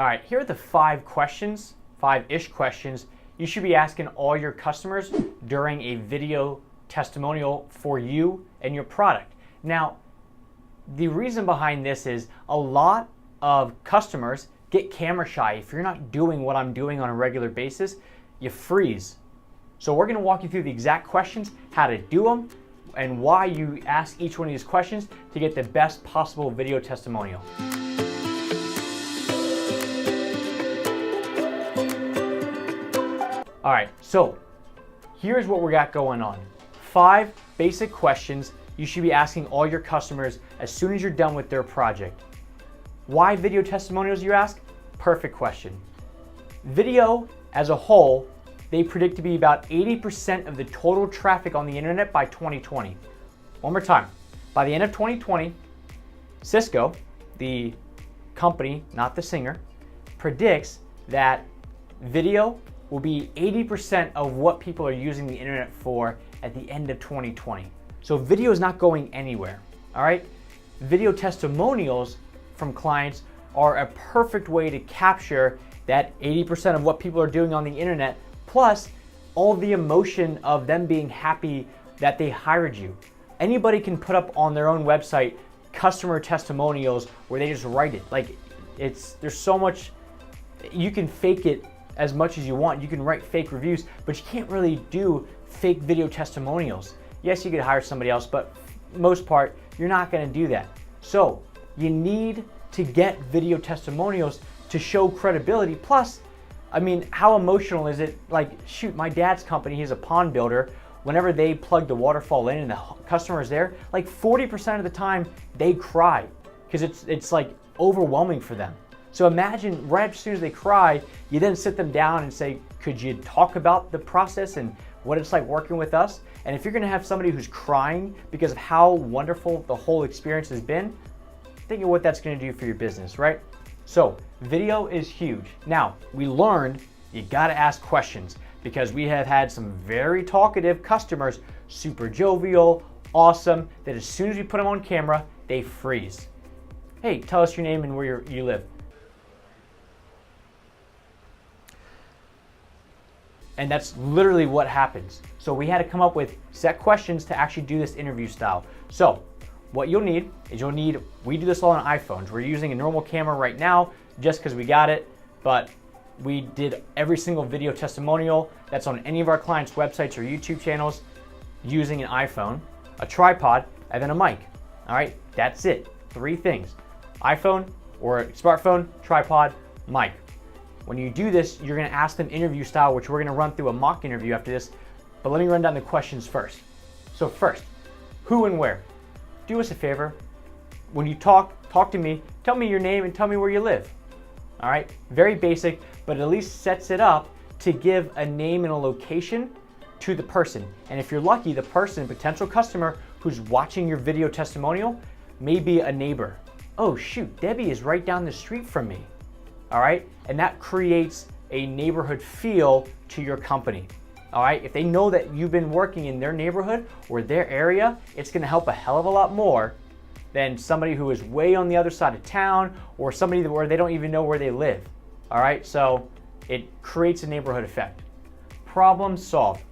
All right, here are the 5-ish questions you should be asking all your customers during a video testimonial for you and your product. Now, the reason behind this is a lot of customers get camera shy. If you're not doing what I'm doing on a regular basis, you freeze. So we're gonna walk you through the exact questions, how to do them, and why you ask each one of these questions to get the best possible video testimonial. All right, so here's what we got going on. 5 basic questions you should be asking all your customers as soon as you're done with their project. Why video testimonials, you ask? Perfect question. Video as a whole, they predict to be about 80% of the total traffic on the internet by 2020. One more time. By the end of 2020, Cisco, the company, not the singer, predicts that video will be 80% of what people are using the internet for at the end of 2020. So video is not going anywhere, all right? Video testimonials from clients are a perfect way to capture that 80% of what people are doing on the internet, plus all the emotion of them being happy that they hired you. Anybody can put up on their own website customer testimonials where they just write it. Like, there's so much, you can fake it as much as you want. You can write fake reviews, but you can't really do fake video testimonials. Yes, you could hire somebody else, but most part, you're not gonna do that. So you need to get video testimonials to show credibility. Plus, I mean, how emotional is it? Like, shoot, my dad's company, he's a pond builder. Whenever they plug the waterfall in and the customer is there, like 40% of the time they cry because it's like overwhelming for them. So imagine right as soon as they cry, you then sit them down and say, could you talk about the process and what it's like working with us? And if you're gonna have somebody who's crying because of how wonderful the whole experience has been, think of what that's gonna do for your business, right? So video is huge. Now, we learned you gotta ask questions because we have had some very talkative customers, super jovial, awesome, that as soon as we put them on camera, they freeze. Hey, tell us your name and where you live. And that's literally what happens. So we had to come up with set questions to actually do this interview style. So what you'll need is we do this all on iPhones. We're using a normal camera right now just because we got it, but we did every single video testimonial that's on any of our clients' websites or YouTube channels using an iPhone, a tripod, and then a mic. All right, that's it. 3 things: iPhone or smartphone, tripod, mic. When you do this, you're gonna ask them interview style, which we're gonna run through a mock interview after this, but let me run down the questions first. So first, who and where? Do us a favor. When you talk to me, tell me your name and tell me where you live. All right, very basic, but at least sets it up to give a name and a location to the person. And if you're lucky, the person, potential customer who's watching your video testimonial may be a neighbor. Oh shoot, Debbie is right down the street from me. All right, and that creates a neighborhood feel to your company. All right, if they know that you've been working in their neighborhood or their area, it's gonna help a hell of a lot more than somebody who is way on the other side of town or somebody where they don't even know where they live. All right, so it creates a neighborhood effect. Problem solved.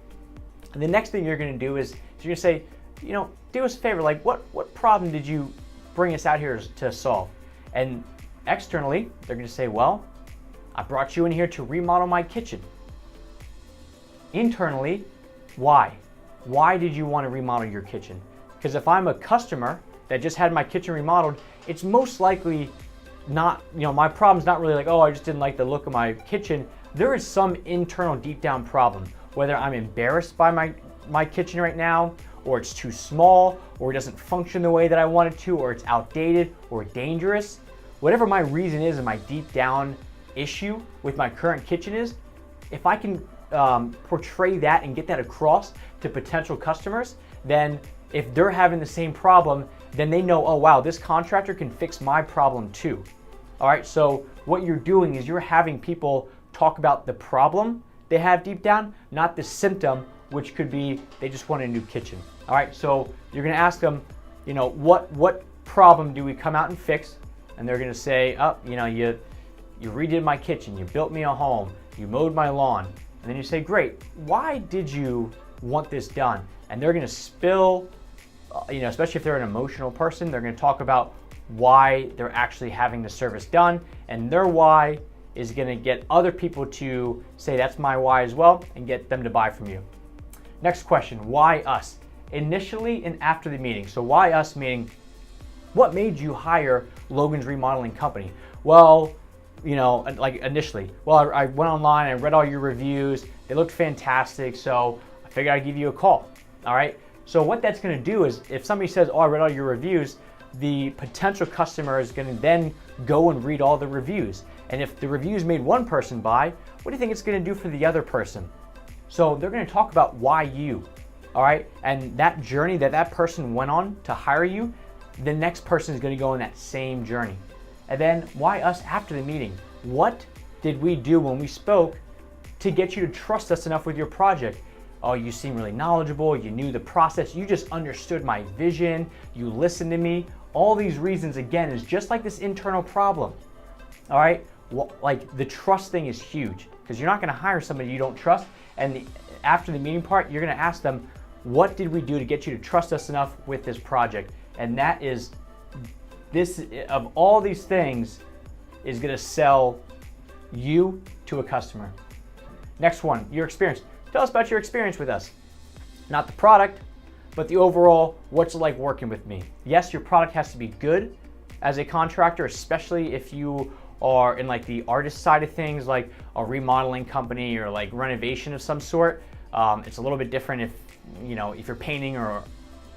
And the next thing you're gonna do is you're gonna say, you know, do us a favor, like what problem did you bring us out here to solve? And externally, they're gonna say, well, I brought you in here to remodel my kitchen. Internally, why? Why did you want to remodel your kitchen? Because if I'm a customer that just had my kitchen remodeled, it's most likely not, you know, my problem's not really like, oh, I just didn't like the look of my kitchen. There is some internal deep down problem, whether I'm embarrassed by my kitchen right now, or it's too small, or it doesn't function the way that I want it to, or it's outdated or dangerous. Whatever my reason is and my deep down issue with my current kitchen is, if I can portray that and get that across to potential customers, then if they're having the same problem, then they know, oh wow, this contractor can fix my problem too. All right, so what you're doing is you're having people talk about the problem they have deep down, not the symptom, which could be they just want a new kitchen. All right, so you're gonna ask them, you know, what problem do we come out and fix? And they're gonna say, oh, you know, you redid my kitchen, you built me a home, you mowed my lawn, and then you say, great, why did you want this done? And they're gonna spill, especially if they're an emotional person, they're gonna talk about why they're actually having the service done, and their why is gonna get other people to say that's my why as well and get them to buy from you. Next question, why us? Initially and after the meeting. So why us meaning, what made you hire Logan's Remodeling Company? Well, like initially, well, I went online, I read all your reviews, they looked fantastic, so I figured I'd give you a call, all right? So what that's gonna do is, if somebody says, oh, I read all your reviews, the potential customer is gonna then go and read all the reviews. And if the reviews made one person buy, what do you think it's gonna do for the other person? So they're gonna talk about why you, all right? And that journey that person went on to hire you, the next person is gonna go on that same journey. And then why us after the meeting? What did we do when we spoke to get you to trust us enough with your project? Oh, you seem really knowledgeable, you knew the process, you just understood my vision, you listened to me. All these reasons, again, is just like this internal problem, all right? Well, like the trust thing is huge because you're not gonna hire somebody you don't trust. And after the meeting part, you're gonna ask them, what did we do to get you to trust us enough with this project? And that is, this, of all these things, is gonna sell you to a customer. Next one, your experience. Tell us about your experience with us. Not the product, but the overall, what's it like working with me? Yes, your product has to be good as a contractor, especially if you are in like the artist side of things, like a remodeling company or like renovation of some sort. It's a little bit different if you're painting or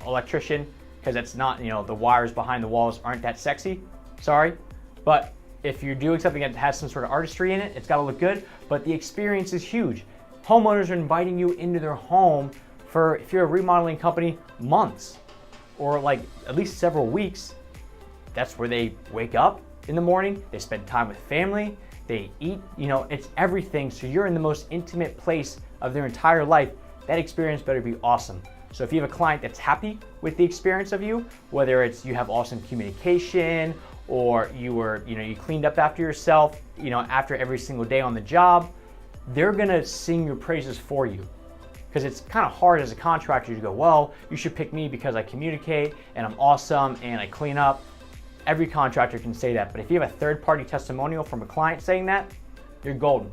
electrician, because it's not, the wires behind the walls aren't that sexy, sorry. But if you're doing something that has some sort of artistry in it, it's gotta look good, but the experience is huge. Homeowners are inviting you into their home for, if you're a remodeling company, months, or like at least several weeks. That's where they wake up in the morning, they spend time with family, they eat, it's everything. So you're in the most intimate place of their entire life. That experience better be awesome. So if you have a client that's happy with the experience of you, whether it's you have awesome communication, or you cleaned up after yourself, after every single day on the job, they're gonna sing your praises for you. Because it's kind of hard as a contractor to go, well, you should pick me because I communicate and I'm awesome and I clean up. Every contractor can say that, but if you have a third-party testimonial from a client saying that, you're golden.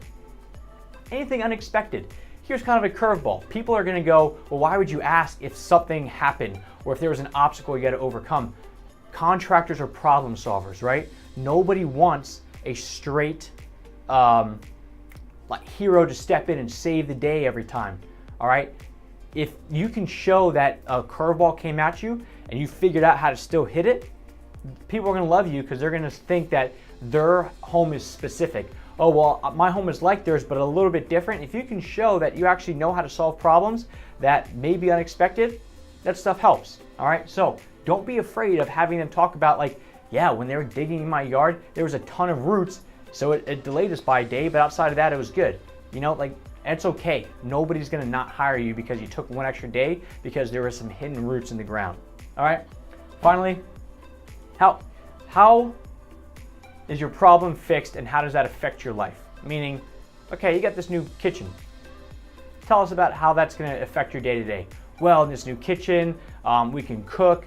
Anything unexpected. Here's kind of a curveball. People are gonna go, well, why would you ask if something happened or if there was an obstacle you gotta overcome? Contractors are problem solvers, right? Nobody wants a straight hero to step in and save the day every time, all right? If you can show that a curveball came at you and you figured out how to still hit it, people are gonna love you because they're gonna think that their home is specific. Oh, well, my home is like theirs, but a little bit different. If you can show that you actually know how to solve problems that may be unexpected, that stuff helps, all right? So don't be afraid of having them talk about like, yeah, when they were digging in my yard, there was a ton of roots, so it delayed us by a day, but outside of that, it was good. It's okay. Nobody's gonna not hire you because you took one extra day because there were some hidden roots in the ground, all right? Finally, how is your problem fixed and how does that affect your life? Meaning, okay, you got this new kitchen. Tell us about how that's gonna affect your day-to-day. Well, in this new kitchen, we can cook.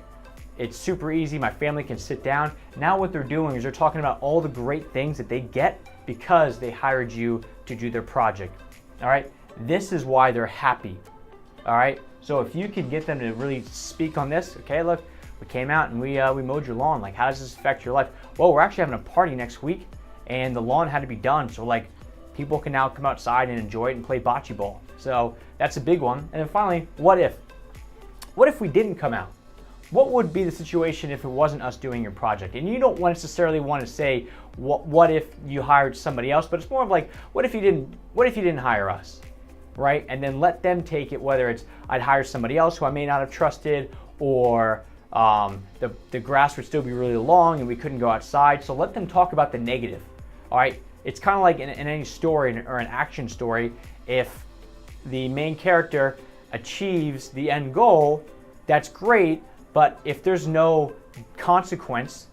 It's super easy, my family can sit down. Now what they're doing is they're talking about all the great things that they get because they hired you to do their project, all right? This is why they're happy, all right? So if you can get them to really speak on this, okay, look, we came out and we mowed your lawn. Like, how does this affect your life? Well, we're actually having a party next week and the lawn had to be done. So like, people can now come outside and enjoy it and play bocce ball. So that's a big one. And then finally, what if? What if we didn't come out? What would be the situation if it wasn't us doing your project? And you don't necessarily want to say, what if you hired somebody else, but it's more of like, what if you didn't hire us, right? And then let them take it, whether it's I'd hire somebody else who I may not have trusted, or the grass would still be really long and we couldn't go outside. So let them talk about the negative, all right? It's kind of like in any story or an action story, if the main character achieves the end goal, that's great, but if there's no consequence,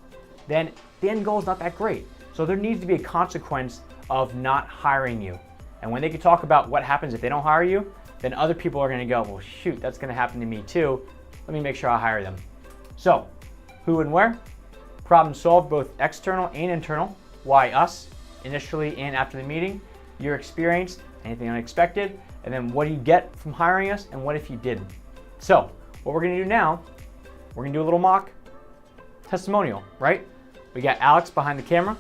then the end goal is not that great. So there needs to be a consequence of not hiring you. And when they can talk about what happens if they don't hire you, then other people are gonna go, well, shoot, that's gonna happen to me too. Let me make sure I hire them. So, who and where? Problem solved, both external and internal. Why us, initially and after the meeting, your experience, anything unexpected, and then what do you get from hiring us, and what if you didn't? So, what we're gonna do now, we're gonna do a little mock testimonial, right? We got Alex behind the camera.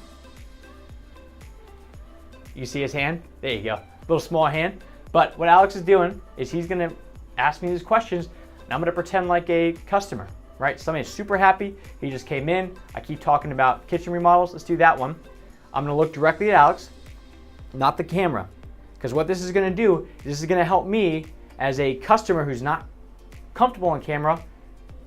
You see his hand? There you go, little small hand. But what Alex is doing is he's gonna ask me these questions, and I'm gonna pretend like a customer, right? Somebody's super happy, he just came in, I keep talking about kitchen remodels, let's do that one. I'm gonna look directly at Alex, not the camera, because what this is gonna do, this is gonna help me as a customer who's not comfortable on camera.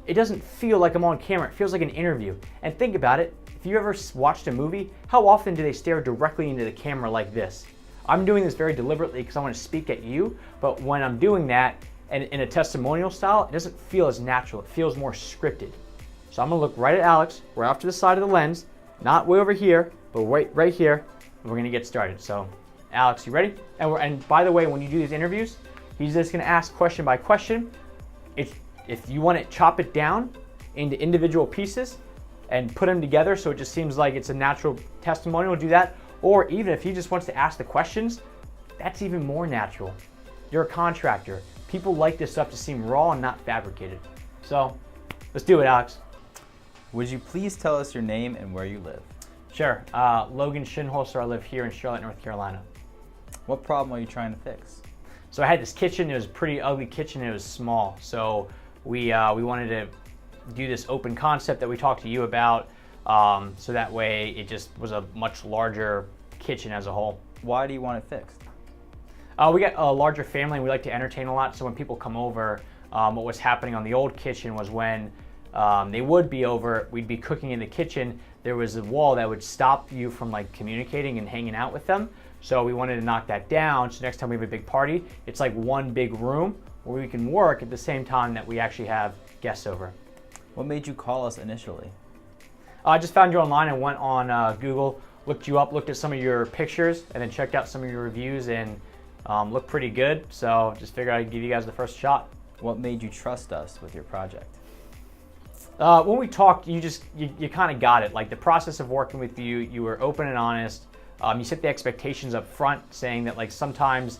It doesn't feel like I'm on camera, it feels like an interview. And think about it, if you ever watched a movie, how often do they stare directly into the camera like this? I'm doing this very deliberately because I want to speak at you, but when I'm doing that and in a testimonial style, it doesn't feel as natural, it feels more scripted. So I'm gonna look right at Alex, right off to the side of the lens, not way over here, but right here, and we're gonna get started. So Alex, you ready? And by the way, when you do these interviews, he's just gonna ask question by question. If you want to chop it down into individual pieces and put them together so it just seems like it's a natural testimonial, do that. Or even if he just wants to ask the questions, that's even more natural. You're a contractor. People like this stuff to seem raw and not fabricated. So let's do it, Alex. Would you please tell us your name and where you live? Sure, Logan Shinholster. I live here in Charlotte, North Carolina. What problem are you trying to fix? So I had this kitchen, it was a pretty ugly kitchen, it was small. So we wanted to do this open concept that we talked to you about, so that way it just was a much larger kitchen as a whole. Why do you want it fixed? We got a larger family and we like to entertain a lot, so when people come over, what was happening on the old kitchen was when they would be over, we'd be cooking in the kitchen, there was a wall that would stop you from like communicating and hanging out with them. So we wanted to knock that down, so next time we have a big party, it's like one big room where we can work at the same time that we actually have guests over. What made you call us initially? I just found you online and went on Google, looked you up, looked at some of your pictures, and then checked out some of your reviews and looked pretty good. So just figured I'd give you guys the first shot. What made you trust us with your project? When we talked, you kind of got it. Like the process of working with you, you were open and honest. You set the expectations up front, saying that like sometimes,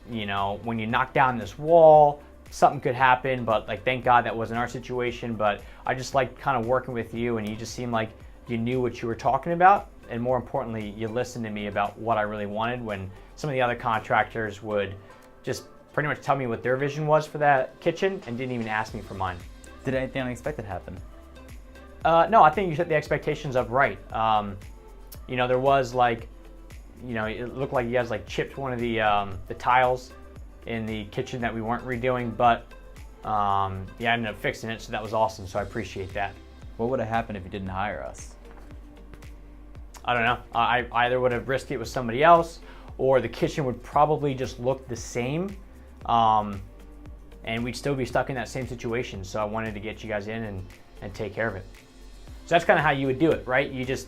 you know, when you knock down this wall, something could happen, but like thank God that wasn't our situation. But I just like kind of working with you, and you just seemed like you knew what you were talking about, and more importantly, you listened to me about what I really wanted, when some of the other contractors would just pretty much tell me what their vision was for that kitchen and didn't even ask me for mine. Did anything unexpected happen? No, I think you set the expectations up right. You know, there was like, you know, it looked like you guys like chipped one of the tiles in the kitchen that we weren't redoing, but yeah, I ended up fixing it, so that was awesome, so I appreciate that. What would have happened if you didn't hire us? I don't know. I either would have risked it with somebody else, or the kitchen would probably just look the same, and we'd still be stuck in that same situation, so I wanted to get you guys in and take care of it. So that's kind of how you would do it, right? You just,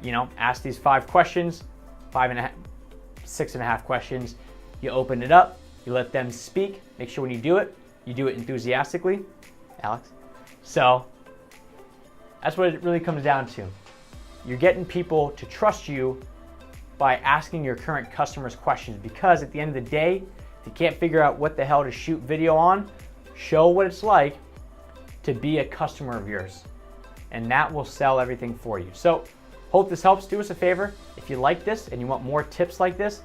you know, ask these 5 questions, 6.5 questions. You open it up, you let them speak. Make sure when you do it enthusiastically, Alex. So that's what it really comes down to. You're getting people to trust you by asking your current customers questions, because at the end of the day, if you can't figure out what the hell to shoot video on, show what it's like to be a customer of yours, and that will sell everything for you. So hope this helps. Do us a favor, if you like this and you want more tips like this,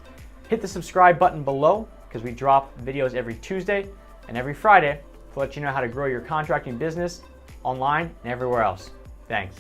hit the subscribe button below, because we drop videos every Tuesday and every Friday to let you know how to grow your contracting business online and everywhere else. Thanks.